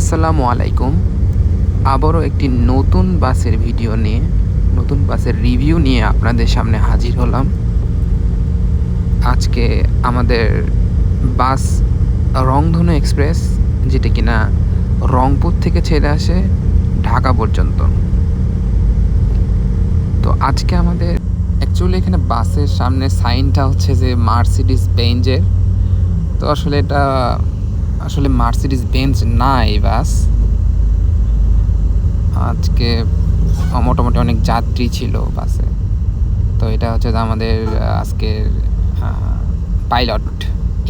আসসালামু আলাইকুম। আবারও একটি নতুন বাসের ভিডিও নিয়ে, নতুন বাসের রিভিউ নিয়ে আপনাদের সামনে হাজির হলাম। আজকে আমাদের বাস রংধনু এক্সপ্রেস, যেটা কিনা রংপুর থেকে ছেড়ে আসে ঢাকা পর্যন্ত। তো আজকে আমাদের অ্যাকচুয়ালি এখানে বাসের সামনে সাইনটা হচ্ছে যে মার্সিডিজ বেঞ্জের। তো আসলে এটা মার্সিডিজ বেঞ্জ না এই বাস। আজকে মোটামুটি অনেক যাত্রী ছিল বাসে। তো এটা হচ্ছে যে আমাদের আজকের পাইলট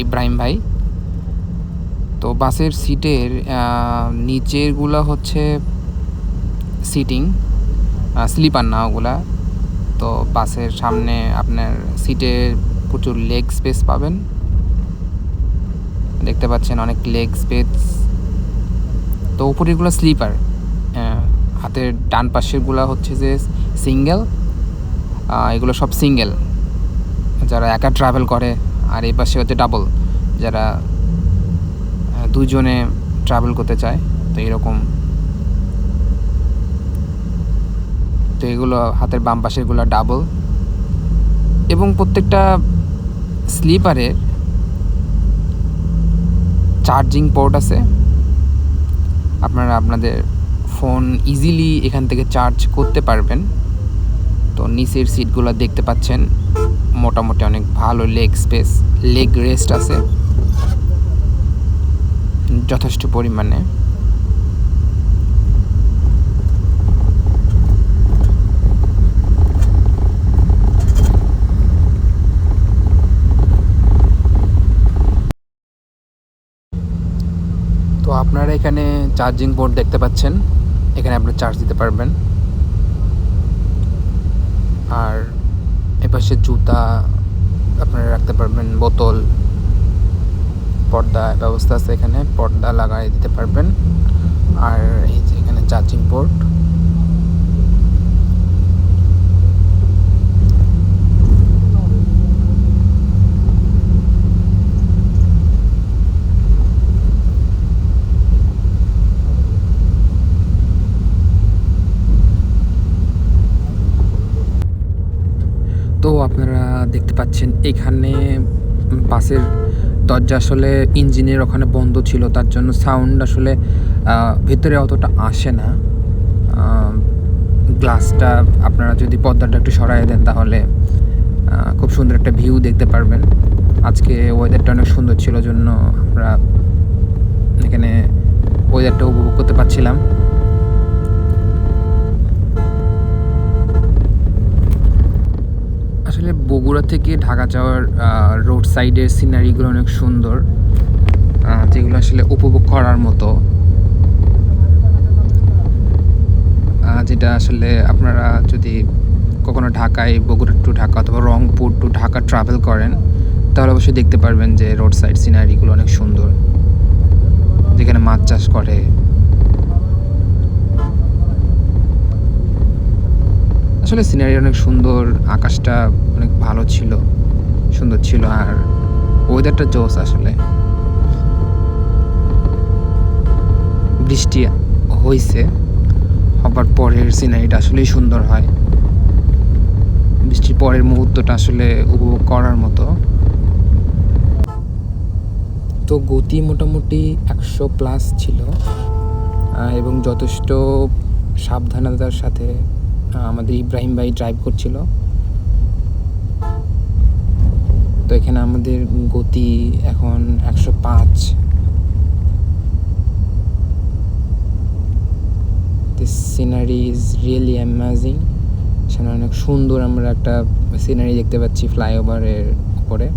ইব্রাহিম ভাই। তো বাসের সিটের নিচেরগুলো হচ্ছে সিটিং, স্লিপার না ওগুলা। তো বাসের সামনে আপনার সিটে প্রচুর লেগ স্পেস পাবেন, দেখতে পাচ্ছেন অনেক লেগ স্পেস। তো উপরেরগুলো স্লিপার, হাতের ডান পাশেরগুলো হচ্ছে যে সিঙ্গেল, এগুলো সব সিঙ্গেল যারা একা ট্রাভেল করে। আর এই পাশে হচ্ছে ডাবল, যারা দুজনে ট্রাভেল করতে চায়। তো এরকম, তো এগুলো হাতের বাম পাশেরগুলো ডাবল। এবং প্রত্যেকটা স্লিপারের চার্জিং পোর্ট আছে। আপনারা আপনাদের ফোন ইজিলি এখান থেকে চার্জ করতে পারবেন। তো নিচের সিটগুলো দেখতে পাচ্ছেন মোটামুটি অনেক ভালো লেগ স্পেস, লেগ রেস্ট আছে যথেষ্ট পরিমাণে। তো আপনারা এখানে চার্জিং পোর্ট দেখতে পাচ্ছেন, এখানে আপনারা চার্জ দিতে পারবেন। আর এপাশে জুতা আপনারা রাখতে পারবেন, বোতল, পর্দা ব্যবস্থা আছে, এখানে পর্দা লাগাই দিতে পারবেন। আর এই যে এখানে চার্জিং পোর্ট। তো আপনারা দেখতে পাচ্ছেন এখানে বাসের দরজা আসলে ইঞ্জিনের ওখানে বন্ধ ছিল, তার জন্য সাউন্ড আসলে ভেতরে অতটা আসে না। গ্লাসটা আপনারা যদি পর্দাটা একটু সরাই দেন তাহলে খুব সুন্দর একটা ভিউ দেখতে পারবেন। আজকে ওয়েদারটা অনেক সুন্দর ছিল, জন্য আমরা এখানে ওয়েদারটা উপভোগ করতে পারছিলাম। আসলে বগুড়া থেকে ঢাকা যাওয়ার রোড সাইডের সিনারিগুলো অনেক সুন্দর, যেগুলো আসলে উপভোগ করার মতো। যেটা আসলে আপনারা যদি কখনো ঢাকায়, বগুড়া টু ঢাকা অথবা রংপুর টু ঢাকা ট্রাভেল করেন, তাহলে অবশ্যই দেখতে পারবেন যে রোড সাইড সিনারিগুলো অনেক সুন্দর, যেখানে মাছ চাষ করে। আসলে সিনারি অনেক সুন্দর, আকাশটা অনেক ভালো ছিল, সুন্দর ছিল। আর ওয়েদারটা জোস আসলে। বৃষ্টি হয়েছে, হবার পরের সিনারিটা আসলেই সুন্দর হয়। বৃষ্টির পরের মুহূর্তটা আসলে উপভোগ করার মতো। তো গতি মোটামুটি 100+ ছিল, এবং যথেষ্ট সাবধানতার সাথে আমাদের ইব্রাহিম ভাই ড্রাইভ করছিল। তো এখানে আমাদের গতি এখন 105। This scenery is really amazing. সেখানে অনেক সুন্দর আমরা একটা সিনারি দেখতে পাচ্ছি ফ্লাইওভারের উপরে।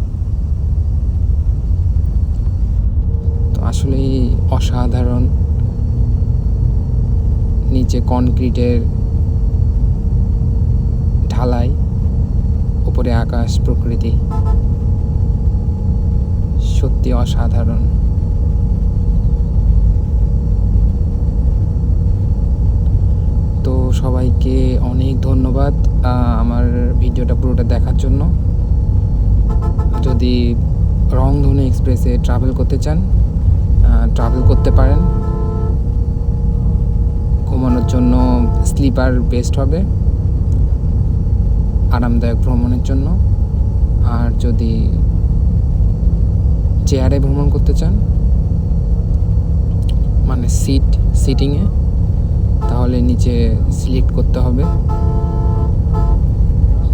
তো আসলেই অসাধারণ। নিচে কনক্রিটের ঢালাই, উপরে আকাশ, প্রকৃতি, সত্যি অসাধারণ। তো সবাইকে অনেক ধন্যবাদ আমার ভিডিওটা পুরোটা দেখার জন্য। যদি রংধনু এক্সপ্রেসে ট্রাভেল করতে চান, ট্রাভেল করতে পারেন। জন্য স্লিপার বেস্ট হবে আরামদায়ক ভ্রমণের জন্য। আর যদি চেয়ারে ভ্রমণ করতে চান, মানে সিটিংয়ে, তাহলে নিচে সিলেক্ট করতে হবে।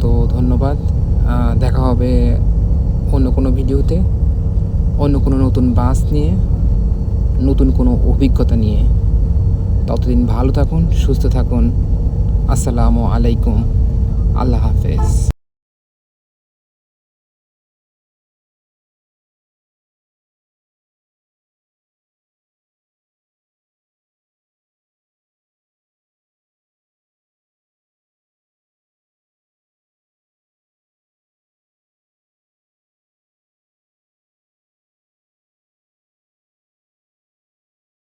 তো ধন্যবাদ, দেখা হবে অন্য কোনো ভিডিওতে, অন্য কোনো নতুন বাস নিয়ে, নতুন কোনো অভিজ্ঞতা নিয়ে। ততদিন ভালো থাকুন, সুস্থ থাকুন। আসসালামু আলাইকুম, আল্লাহ হাফেজ।